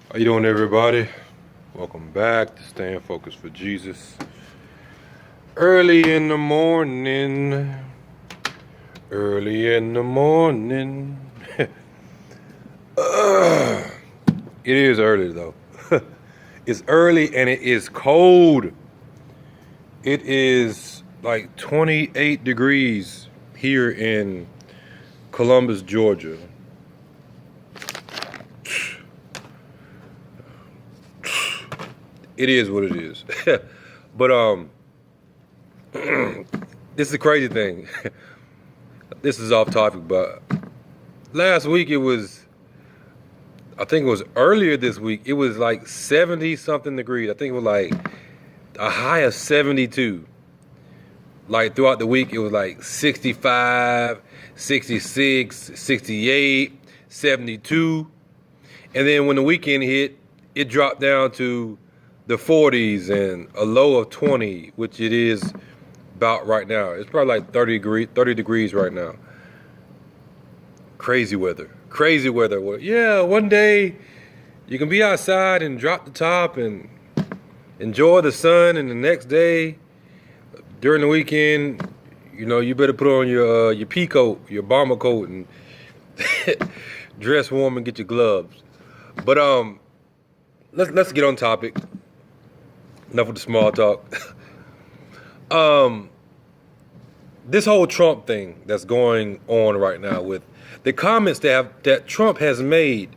How you doing, everybody? Welcome back to Staying Focused for Jesus. Early in the morning. Early in the morning. It is early, though. It's early and it is cold. It is like 28 degrees here in Columbus, Georgia. It is what it is. But this is a crazy thing. This is off topic, but last week I think it was earlier this week, it was like 70 something degrees. I think it was like a high of 72. Like throughout the week, it was like 65, 66, 68, 72. And then when the weekend hit, it dropped down to the 40s and a low of 20, which it is about right now. It's probably like 30 degrees right now. Crazy weather. Crazy weather. Well, yeah, one day you can be outside and drop the top and enjoy the sun, and the next day during the weekend, you better put on your pea coat, your bomber coat, and dress warm and get your gloves. But let's get on topic. Enough with the small talk. This whole Trump thing that's going on right now with the comments that Trump has made,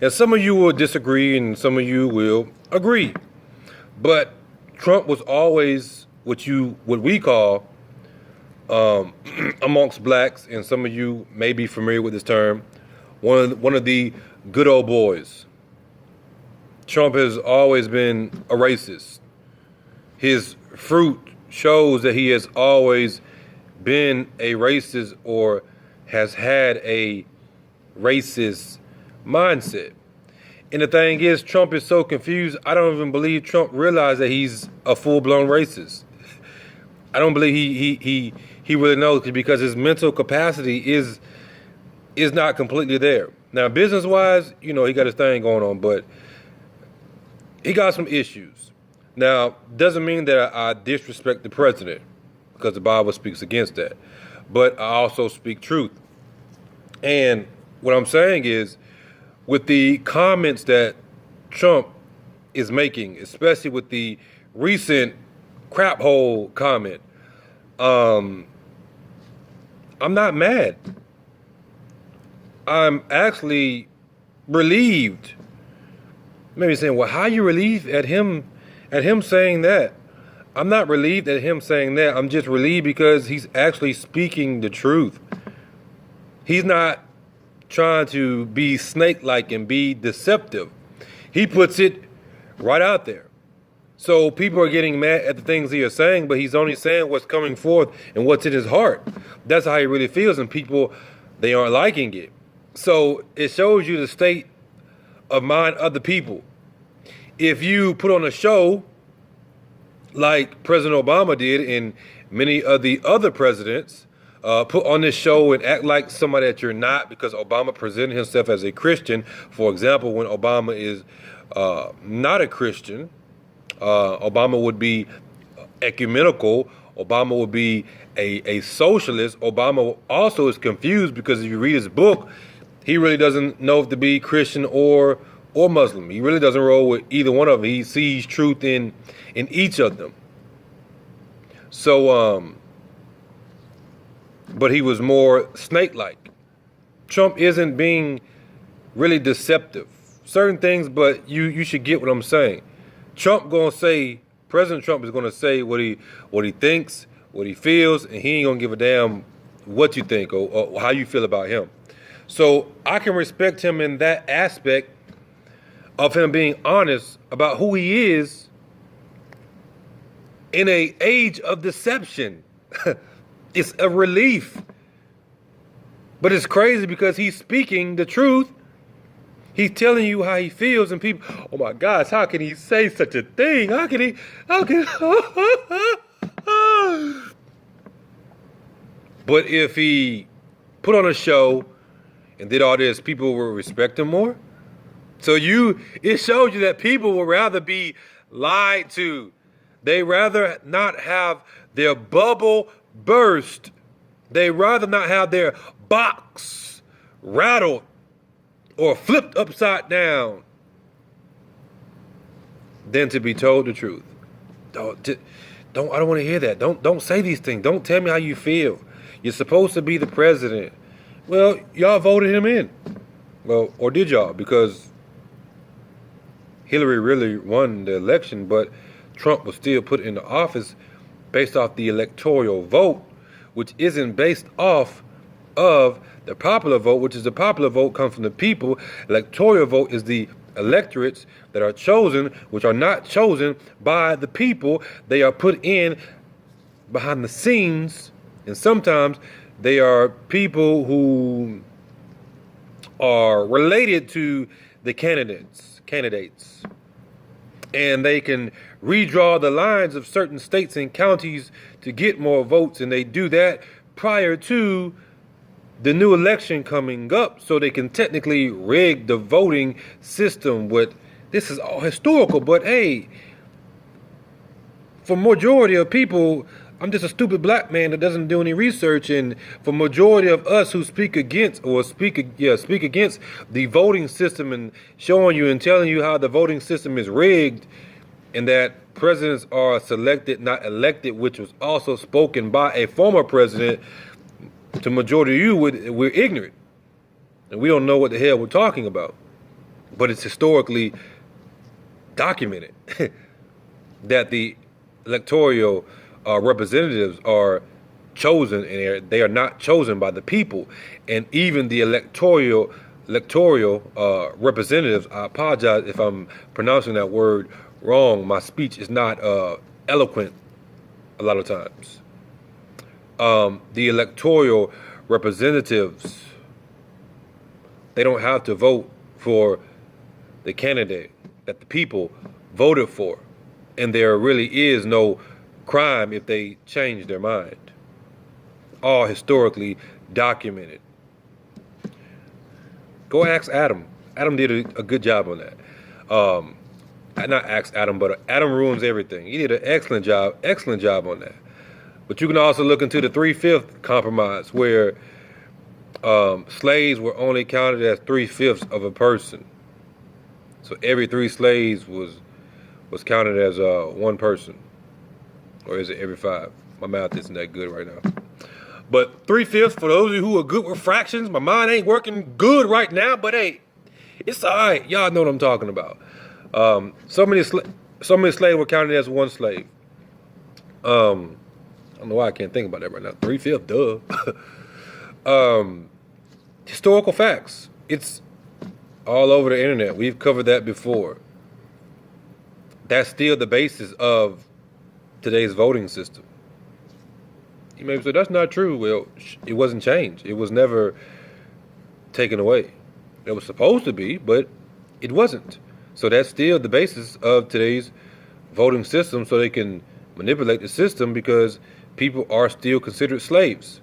and some of you will disagree and some of you will agree, but Trump was always what we call amongst blacks, and some of you may be familiar with this term, one of the good old boys. Trump has always been a racist. His fruit shows that he has always been a racist or has had a racist mindset. And the thing is, Trump is so confused, I don't even believe Trump realized that he's a full-blown racist. I don't believe he really knows, because his mental capacity is not completely there. Now, business-wise, he got his thing going on, but he got some issues. Now, doesn't mean that I disrespect the president, because the Bible speaks against that. But I also speak truth. And what I'm saying is, with the comments that Trump is making, especially with the recent Craphole comment, I'm not mad. I'm actually relieved. Maybe saying, well, how are you relieved at him saying that? I'm not relieved at him saying that. I'm just relieved because he's actually speaking the truth. He's not trying to be snake-like and be deceptive. He puts it right out there. So people are getting mad at the things he is saying, but he's only saying what's coming forth and what's in his heart. That's how he really feels, and people, they aren't liking it. So it shows you the state of mind of the people. If you put on a show like President Obama did, and many of the other presidents put on this show and act like somebody that you're not, because Obama presented himself as a Christian. For example, when Obama is not a Christian, Obama would be ecumenical. Obama would be a socialist. Obama also is confused, because if you read his book, he really doesn't know if to be Christian or Muslim. He really doesn't roll with either one of them. He sees truth in each of them. So, but he was more snake-like. Trump isn't being really deceptive. Certain things, but you should get what I'm saying. President Trump is gonna say what he thinks, what he feels, and he ain't gonna give a damn what you think or how you feel about him. So I can respect him in that aspect of him being honest about who he is in an age of deception. It's a relief. But it's crazy because he's speaking the truth. He's telling you how he feels, and people, oh my gosh, how can he say such a thing? But if he put on a show and did all this, people will respect him more. So it shows you that people would rather be lied to. They rather not have their bubble burst. They rather not have their box rattled or flipped upside down than to be told the truth. I don't want to hear that. Don't say these things. Don't tell me how you feel. You're supposed to be the president. Well, y'all voted him in. Well, or did y'all? Because Hillary really won the election, but Trump was still put into office based off the electoral vote, which isn't based off of the popular vote, which is the popular vote comes from the people. Electoral vote is the electorates that are chosen, which are not chosen by the people. They are put in behind the scenes, and sometimes they are people who are related to the candidates, and they can redraw the lines of certain states and counties to get more votes, and they do that prior to the new election coming up, so they can technically rig the voting system. This is all historical, but hey, for majority of people, I'm just a stupid black man that doesn't do any research, and for majority of us who speak against the voting system and showing you and telling you how the voting system is rigged and that presidents are selected, not elected, which was also spoken by a former president. To majority of you, we're ignorant, and we don't know what the hell we're talking about. But it's historically documented that the electoral representatives are chosen, and they are not chosen by the people. And even the electoral representatives, I apologize if I'm pronouncing that word wrong. My speech is not eloquent a lot of times. The electoral representatives, they don't have to vote for the candidate that the people voted for. And there really is no crime if they change their mind. All historically documented. Go ask Adam. Adam did a good job on that. Not ask Adam, but Adam ruins everything. He did an excellent job on that. But you can also look into the 3/5 compromise, where slaves were only counted as 3/5 of a person. So every 3 slaves was counted as one person. Or is it every 5? My math isn't that good right now. But 3/5, for those of you who are good with fractions, my mind ain't working good right now, but hey, it's all right. Y'all know what I'm talking about. So many slaves were counted as one slave. I don't know why I can't think about that right now. 3/5, duh. Historical facts. It's all over the internet. We've covered that before. That's still the basis of today's voting system. You may say, that's not true. Well, it wasn't changed. It was never taken away. It was supposed to be, but it wasn't. So that's still the basis of today's voting system, so they can manipulate the system, because people are still considered slaves.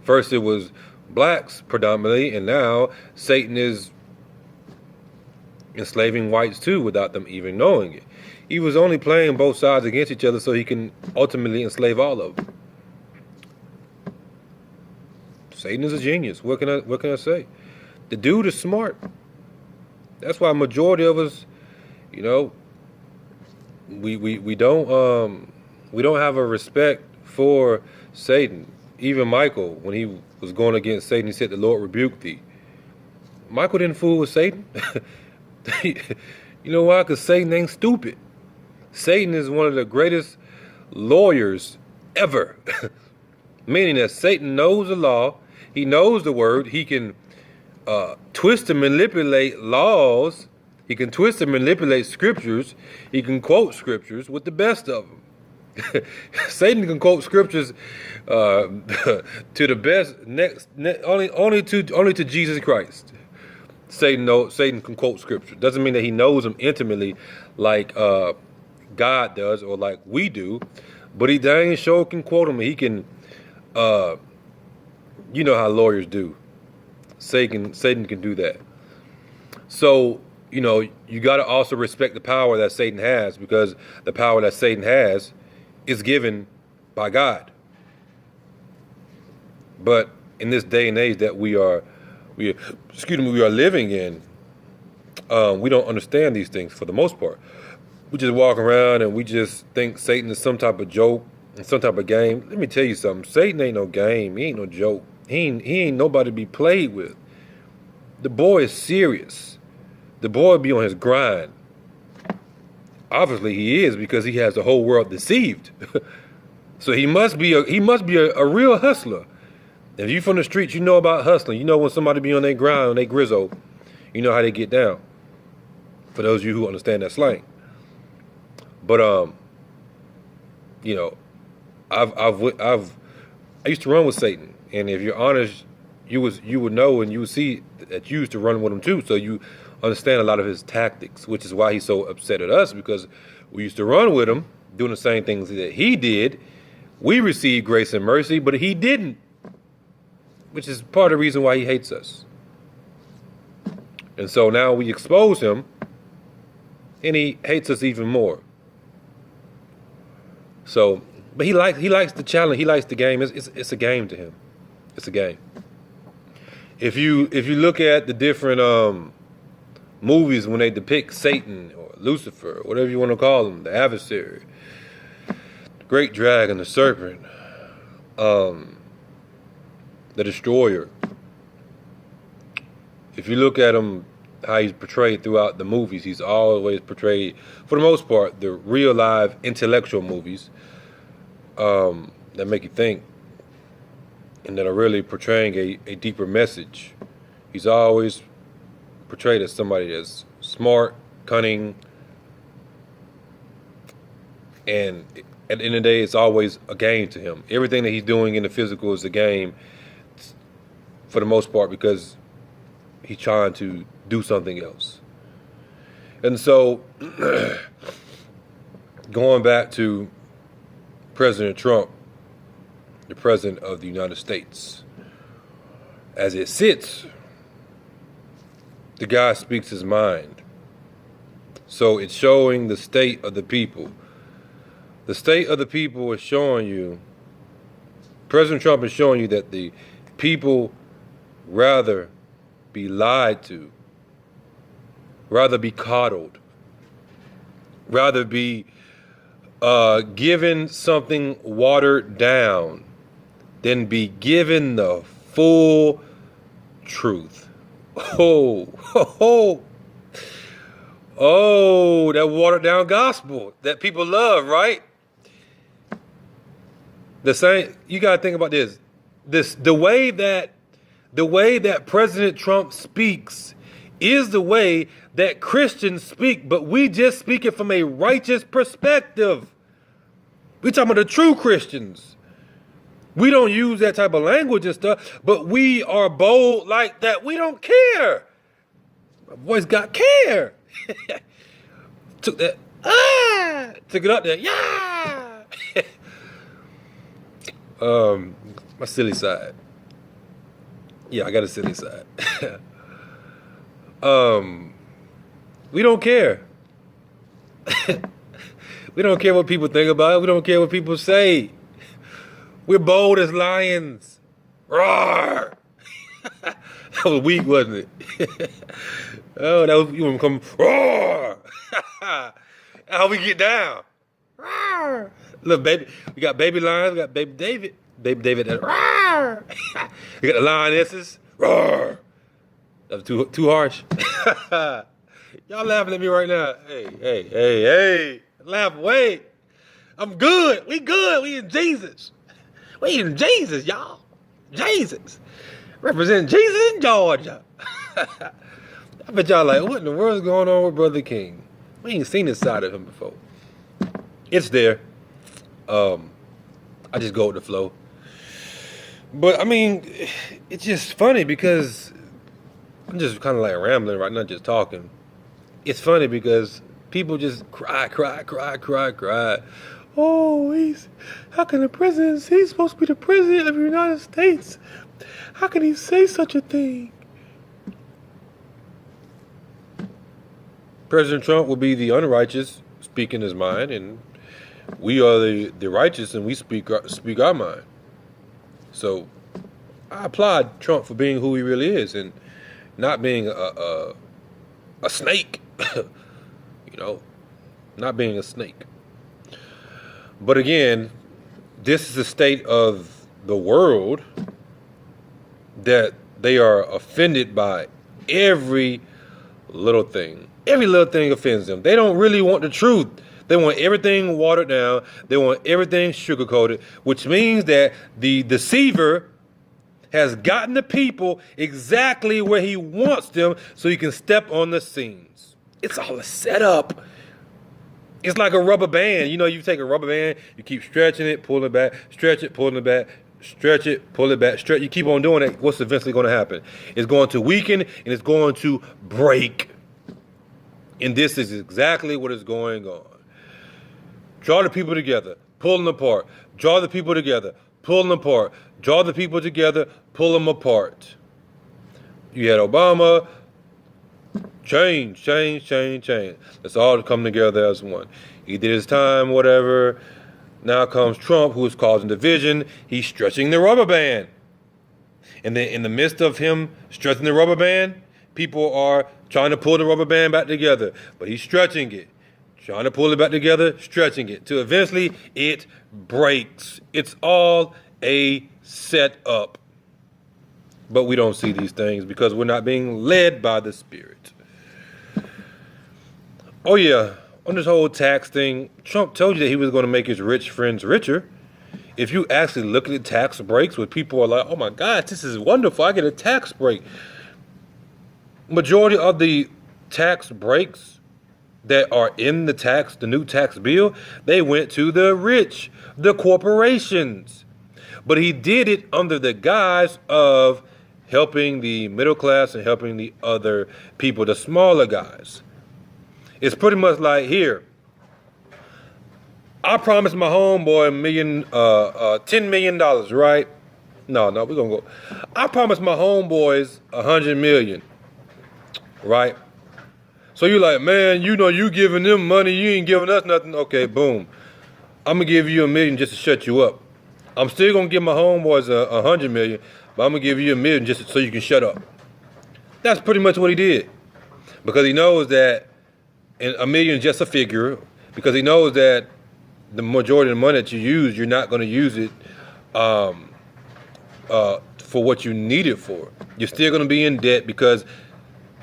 First it was blacks predominantly, and now Satan is enslaving whites too without them even knowing it. He was only playing both sides against each other so he can ultimately enslave all of them. Satan is a genius. What can I say? The dude is smart. That's why majority of us, we don't have a respect for Satan. Even Michael, when he was going against Satan, he said, "The Lord rebuked thee." Michael didn't fool with Satan. You know why? Because Satan ain't stupid. Satan is one of the greatest lawyers ever. Meaning that Satan knows the law, he knows the word, he can twist and manipulate laws, he can twist and manipulate scriptures, he can quote scriptures with the best of them. Satan can quote scriptures to the best, only to Jesus Christ. Satan can quote scripture. Doesn't mean that he knows them intimately like God does or like we do, but he dang sure can quote them. He can, you know how lawyers do. Satan can do that. So, you got to also respect the power that Satan has, because the power that Satan has is given by God. But in this day and age that we are living in, we don't understand these things for the most part. We just walk around and we just think Satan is some type of joke and some type of game. Let me tell you something. Satan ain't no game. He ain't no joke. He ain't nobody to be played with. The boy is serious. The boy be on his grind. Obviously he is, because he has the whole world deceived. So he must be a real hustler. If you from the streets, you know about hustling. You know when somebody be on their grind, on their grizzo, you know how they get down. For those of you who understand that slang. But I used to run with Satan, and if you're honest, you would know, and you would see that you used to run with him too. So you understand a lot of his tactics, which is why he's so upset at us, because we used to run with him, doing the same things that he did. We received grace and mercy, but he didn't, which is part of the reason why he hates us. And so now we expose him, and he hates us even more. So, but he likes the challenge. He likes the game. It's a game to him. It's a game. If you look at the different movies when they depict Satan or Lucifer, or whatever you want to call him, the adversary, the great dragon, the serpent, the destroyer. If you look at him, how he's portrayed throughout the movies, he's always portrayed, for the most part, the real live intellectual movies that make you think and that are really portraying a deeper message. He's always portrayed as somebody that's smart, cunning, and at the end of the day, it's always a game to him. Everything that he's doing in the physical is a game for the most part, because he's trying to do something else. And so, going back to President Trump, the President of the United States, as it sits, the guy speaks his mind. So it's showing the state of the people. The state of the people is showing you, President Trump is showing you that the people rather be lied to, rather be coddled, rather be given something watered down than be given the full truth. Oh, that watered down gospel that people love, right? The same, you gotta think about this. The way that President Trump speaks is the way that Christians speak, but we just speak it from a righteous perspective. We're talking about the true Christians. We don't use that type of language and stuff, but we are bold like that. We don't care. My voice got care. Took that, took it up there, yeah. My silly side. Yeah, I got a silly side. We don't care. We don't care what people think about it. We don't care what people say. We're bold as lions. Roar! That was weak, wasn't it? Oh, that was, you want to come, roar! How we get down? Roar! Look, baby, we got baby lions, we got baby David. Baby David, that roar! We got the lionesses, roar! That was too harsh. Y'all laughing at me right now. Hey. Laugh away. I'm good. We good. We in Jesus. We in Jesus, y'all. Jesus. Representing Jesus in Georgia. I bet y'all like, what in the world is going on with Brother King? We ain't seen this side of him before. It's there. I just go with the flow. But, I mean, it's just funny because I'm just kind of like rambling right now, just talking. It's funny because people just cry. Oh, how can the president, he's supposed to be the president of the United States. How can he say such a thing? President Trump will be the unrighteous speaking his mind, and we are the righteous, and we speak our mind. So I applaud Trump for being who he really is and not being a snake, not being a snake. But again, this is the state of the world, that they are offended by every little thing. Every little thing offends them. They don't really want the truth. They want everything watered down. They want everything sugar-coated, which means that the deceiver has gotten the people exactly where he wants them so he can step on the scenes. It's all a setup. It's like a rubber band. You take a rubber band, you keep stretching it, pulling it back, stretch it, pulling it back, stretch it, pull it back, stretch. You keep on doing it. What's eventually going to happen? It's going to weaken and it's going to break. And this is exactly what is going on. Draw the people together, pull them apart. Draw the people together, pull them apart. Draw the people together, pull them apart. You had Obama. Change. Let's all come together as one. He did his time, whatever. Now comes Trump, who is causing division. He's stretching the rubber band. And then in the midst of him stretching the rubber band, people are trying to pull the rubber band back together. But he's stretching it. Trying to pull it back together, stretching it. Till eventually it breaks. It's all a setup. But we don't see these things because we're not being led by the Spirit. Oh yeah, on this whole tax thing, Trump told you that he was going to make his rich friends richer. If you actually look at the tax breaks, where people are like, oh my God, this is wonderful, I get a tax break. Majority of the tax breaks that are in the new tax bill, they went to the rich, the corporations. But he did it under the guise of helping the middle class and helping the other people, the smaller guys. It's pretty much like, here, I promised my homeboy $10 million, right? No, we're gonna go. I promised my homeboys $100 million, right? So you're like, man, you giving them money, you ain't giving us nothing. Okay, boom. I'm gonna give you $1 million just to shut you up. I'm still gonna give my homeboys $100 million, but I'm gonna give you $1 million just so you can shut up. That's pretty much what he did, because he knows that. And $1 million is just a figure, because he knows that the majority of the money that you use, you're not going to use it for what you need it for. You're still going to be in debt, because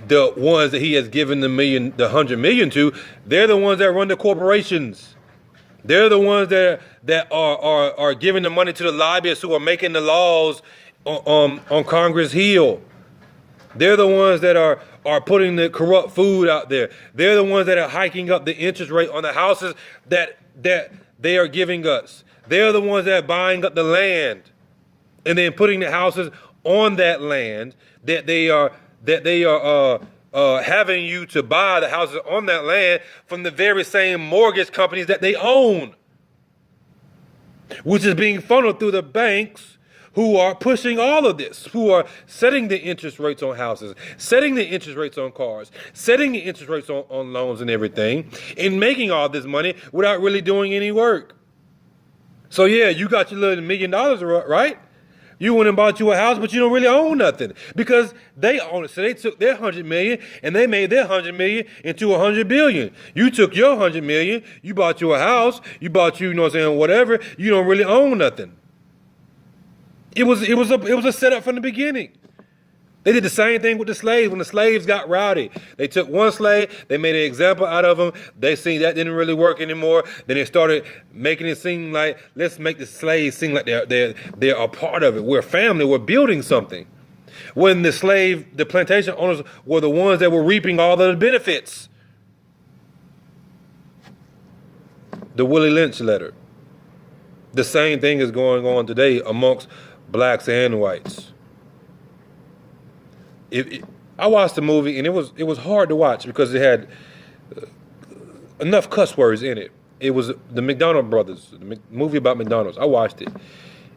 the ones that he has given the $100 million to, they're the ones that run the corporations. They're the ones that are giving the money to the lobbyists who are making the laws on Congress Hill. They're the ones that are putting the corrupt food out there. They're the ones that are hiking up the interest rate on the houses that they are giving us. They're the ones that are buying up the land and then putting the houses on that land that they are having you to buy the houses on that land from the very same mortgage companies that they own, which is being funneled through the banks, who are pushing all of this, who are setting the interest rates on houses, setting the interest rates on cars, setting the interest rates on loans and everything, and making all this money without really doing any work. So yeah, you got your little $1 million, right? You went and bought you a house, but you don't really own nothing, because they own it. So they took their $100 million and they made their $100 million into $100 billion. You took your $100 million, you bought you a house, you bought you, whatever. You don't really own nothing. It was a setup from the beginning. They did the same thing with the slaves. When the slaves got rowdy, they took one slave, they made an example out of him. They seen that didn't really work anymore. Then they started making it seem like, let's make the slaves seem like they're a part of it. We're family. We're building something. When the plantation owners were the ones that were reaping all of the benefits. The Willie Lynch letter. The same thing is going on today amongst blacks and whites. I watched the movie, and it was hard to watch because it had enough cuss words in it. It was the McDonald brothers, the movie about McDonald's. I watched it,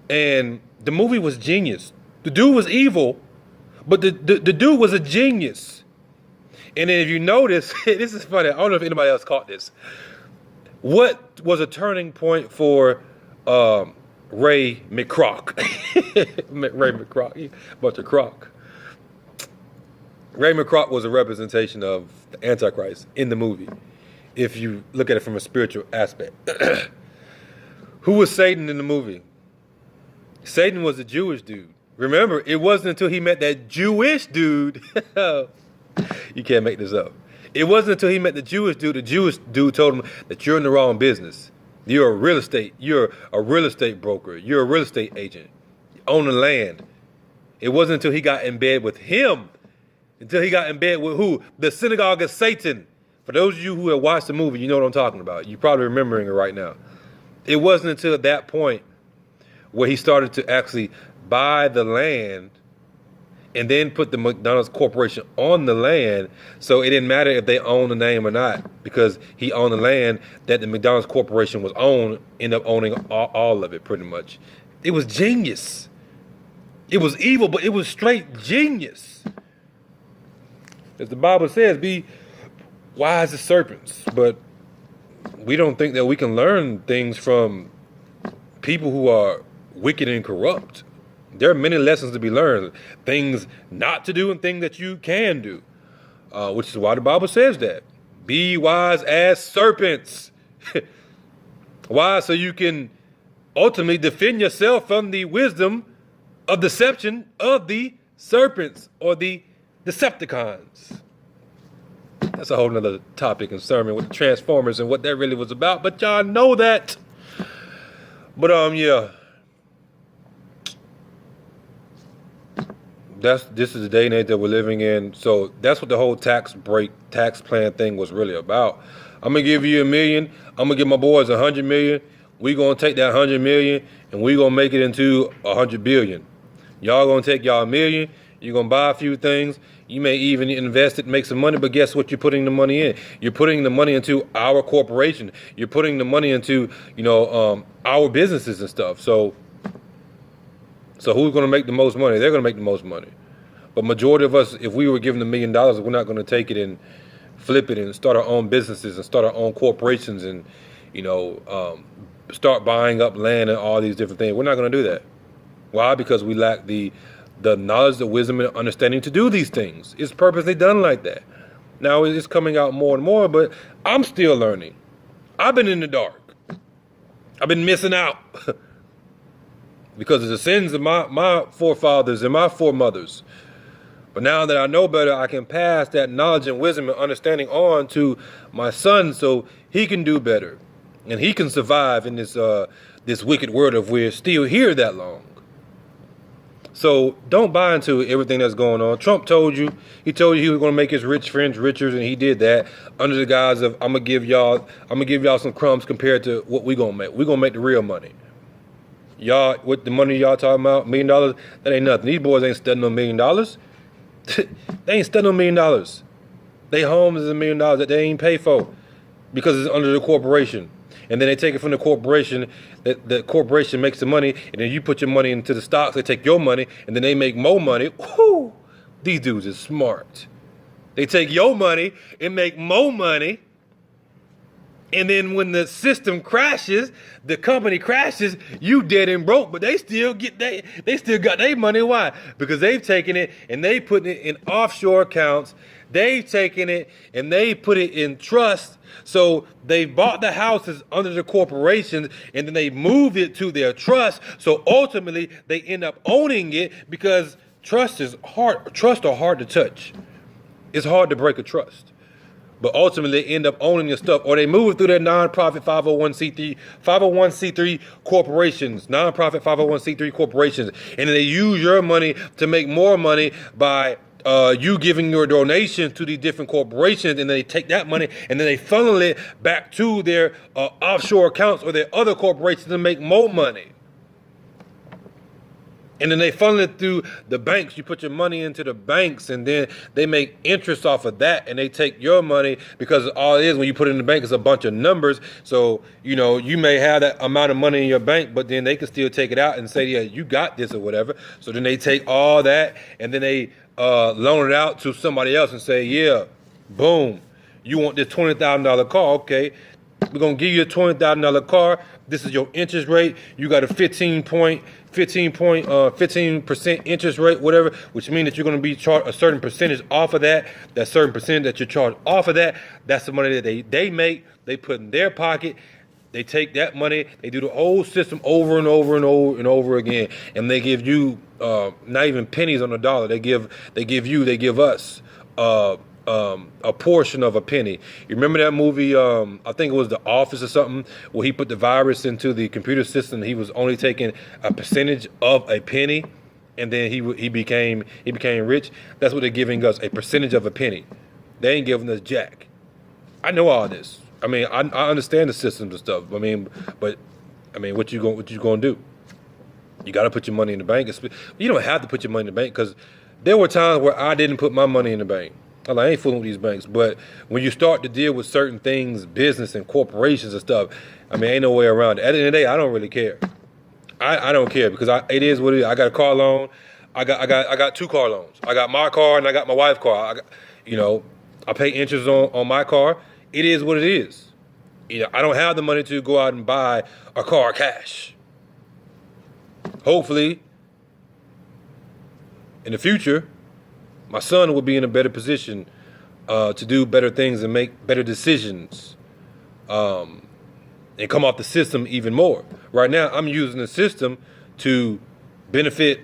and the movie was genius. The dude was evil, but the dude was a genius. And then if you notice, this is funny. I don't know if anybody else caught this. What was a turning point for Ray McCrock? Ray McCrock, bunch of crock. Ray McCrock was a representation of the Antichrist in the movie, if you look at it from a spiritual aspect. Who was Satan in the movie? Satan was a Jewish dude. Remember, it wasn't until he met that Jewish dude. You can't make this up. It wasn't until he met the Jewish dude told him that you're in the wrong business. You're a real estate broker. You're a real estate agent. You own the land. It wasn't until he got in bed with him, until he got in bed with who? The synagogue of Satan. For those of you who have watched the movie, you know what I'm talking about. You're probably remembering it right now. It wasn't until that point where he started to actually buy the land and then put the McDonald's Corporation on the land, so it didn't matter if they owned the name or not, because he owned the land that the McDonald's Corporation was ended up owning all of it pretty much. It was genius. It was evil, but it was straight genius. As the Bible says, be wise as serpents, but we don't think that we can learn things from people who are wicked and corrupt. There are many lessons to be learned, things not to do and things that you can do, which is why the Bible says that. Be wise as serpents. Why? So you can ultimately defend yourself from the wisdom of deception of the serpents or the Decepticons. That's a whole nother topic and sermon with the Transformers and what that really was about, but y'all know that. But yeah. This is the day and age that we're living in. So that's what the whole tax plan thing was really about. I'm gonna give you $1 million. I'm gonna give my boys $100 million. We gonna take that $100 million and we gonna make it into $100 billion. Y'all gonna take y'all $1 million. You're gonna buy a few things. You may even invest it, make some money. But guess what? You're putting the money in. You're putting the money into our corporation. You're putting the money into our businesses and stuff. So who's going to make the most money? They're going to make the most money. But majority of us, if we were given $1 million, we're not going to take it and flip it and start our own businesses and start our own corporations and, start buying up land and all these different things. We're not going to do that. Why? Because we lack the knowledge, the wisdom, and understanding to do these things. It's purposely done like that. Now it's coming out more and more, but I'm still learning. I've been in the dark. I've been missing out. Because of the sins of my forefathers and my foremothers. But now that I know better, I can pass that knowledge and wisdom and understanding on to my son so he can do better. And he can survive in this wicked world if we're still here that long. So don't buy into everything that's going on. Trump told you he was going to make his rich friends richer, and he did that under the guise of I'm gonna give y'all some crumbs compared to what we're gonna make. We're gonna make the real money. Y'all, with the money y'all talking about, $1 million, that ain't nothing. These boys ain't studying no $1 million. They ain't studying no $1 million. They homes is $1 million that they ain't pay for because it's under the corporation. And then they take it from the corporation. The corporation makes the money, and then you put your money into the stocks. They take your money, and then they make more money. Whoo! These dudes are smart. They take your money and make more money. And then when the system crashes, the company crashes, you dead and broke, but they still got their money. Why? Because they've taken it and they put it in offshore accounts. They've taken it and they put it in trust. So they bought the houses under the corporations and then they moved it to their trust. So ultimately they end up owning it because trust are hard to touch. It's hard to break a trust. But ultimately they end up owning your stuff, or they move it through their nonprofit 501c3 corporations, nonprofit 501c3 corporations, and then they use your money to make more money by you giving your donations to these different corporations, and then they take that money and then they funnel it back to their offshore accounts or their other corporations to make more money. And then they funnel it through the banks. You put your money into the banks, and then they make interest off of that, and they take your money because all it is when you put it in the bank is a bunch of numbers. So, you may have that amount of money in your bank, but then they can still take it out and say, yeah, you got this or whatever. So then they take all that, and then they loan it out to somebody else and say, yeah, Boom. You want this $20,000 car? Okay, we're gonna give you a $20,000 car. This is your interest rate. You got a 15% interest rate, whatever, which means that you're gonna be charged a certain percentage off of that. That certain percentage that you're charged off of that, that's the money that they make. They put in their pocket. They take that money. They do the whole system over and over and over and over again, and they give you not even pennies on the dollar. They give us a portion of a penny. You remember that movie? I think it was The Office or something, where he put the virus into the computer system. He was only taking a percentage of a penny, and then he became rich. That's what they're giving us, a percentage of a penny. They ain't giving us jack. I know all this. I mean, I understand the systems and stuff. But what you gonna do? You got to put your money in the bank. You don't have to put your money in the bank, because there were times where I didn't put my money in the bank. I ain't fooling with these banks. But when you start to deal with certain things, business and corporations and stuff, ain't no way around it. At the end of the day, I don't really care. I don't care, because it is what it is. I got a car loan. I got 2 car loans. I got my car and I got my wife's car. I pay interest on my car. It is what it is. I don't have the money to go out and buy a car cash. Hopefully, in the future, my son will be in a better position to do better things and make better decisions, and come off the system even more. Right now, I'm using the system to benefit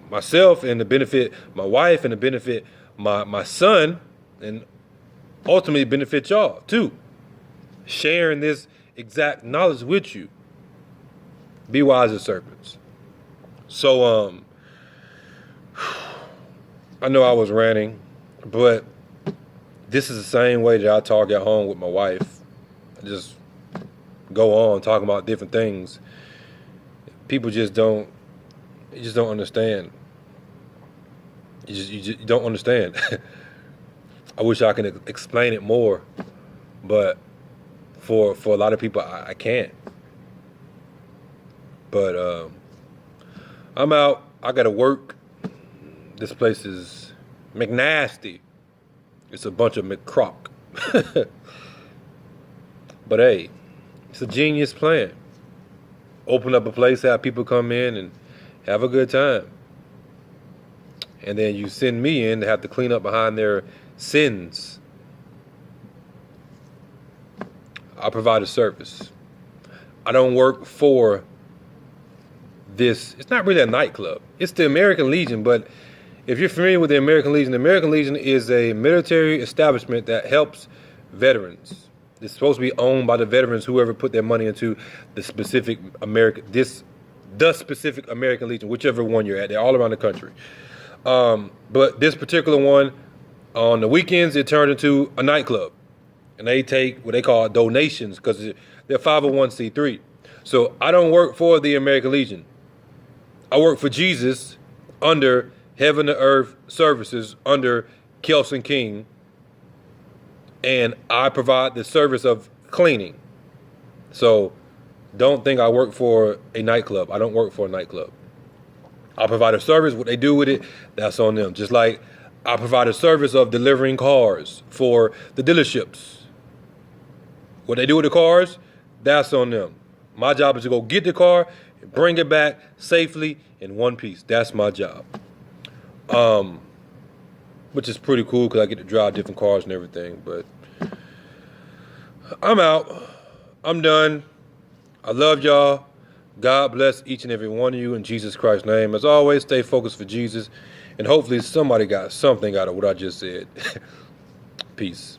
myself and to benefit my wife and to benefit my son, and ultimately benefit y'all too. Sharing this exact knowledge with you. Be wise as serpents. So I know I was ranting, but this is the same way that I talk at home with my wife. I just go on talking about different things. People just don't understand. You don't understand. I wish I could explain it more, but for a lot of people, I can't. But I'm out. I gotta work. This place is McNasty. It's a bunch of McCrock. But hey, it's a genius plan. Open up a place, have people come in and have a good time. And then you send me in to have to clean up behind their sins. I provide a service. I don't work for this. It's not really a nightclub. It's the American Legion, but if you're familiar with the American Legion is a military establishment that helps veterans. It's supposed to be owned by the veterans, whoever put their money into the specific American Legion, whichever one you're at. They're all around the country. But this particular one, on the weekends, it turned into a nightclub. And they take what they call donations, because they're 501c3. So I don't work for the American Legion. I work for Jesus under Heaven to Earth Services, under Kelson King. And I provide the service of cleaning. So don't think I work for a nightclub. I don't work for a nightclub. I provide a service. What they do with it, that's on them. Just like I provide a service of delivering cars for the dealerships. What they do with the cars, that's on them. My job is to go get the car and bring it back safely in one piece. That's my job. Which is pretty cool, because I get to drive different cars and everything. But I'm out. I'm done. I love y'all. God bless each and every one of you in Jesus Christ's name. As always, stay focused for Jesus. And hopefully somebody got something out of what I just said. Peace.